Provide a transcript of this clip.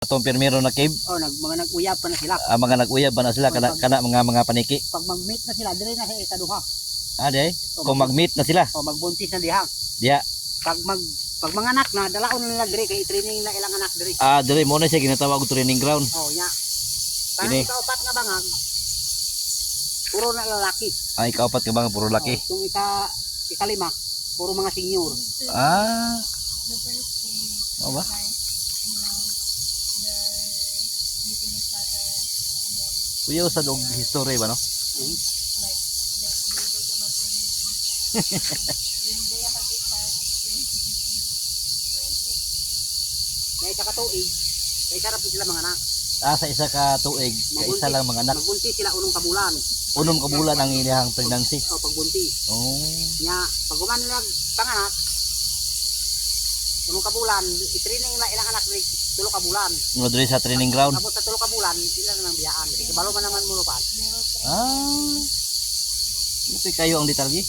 Atong pirmiro na cave, Oh, mga nag-uyab pa na sila. mga nag-uyab ba na sila kana mga paniki. Pag mag-meet na sila, dire na sa ikaduha. Ade, kung mag-meet na sila. O magbuntis na diha. Diya. Pag mga anak na dalaon nila dire kay training na ilang anak dire. Dire mo na siya ginatawag og training ground. Oh, nya. Ini. Kani kaupat nga bangag. Puro na lalaki. Ika-4 ka bang puro laki. Yung ikalima, puro mga senior. Ano ba? Kuya usad og history ba no? May isa ka tuig. May isa ra po sila mga anak. Sa isa ka tuig, sa isa lang mga anak. Magbuntis sila unong kabulan. Unom ka bulan ang inihang pregnancy. O pagbuntis. Oh. Nya, pag guman nila panganak, unong kabulan, i-training nila ilang anak dire 3 ka bulan. Mo diri sa training ground. Tapos sa 3 ka bulan, sila na nang biyaan. Kasi kabalo man naman mo lupas. Okay kayo ang detalye.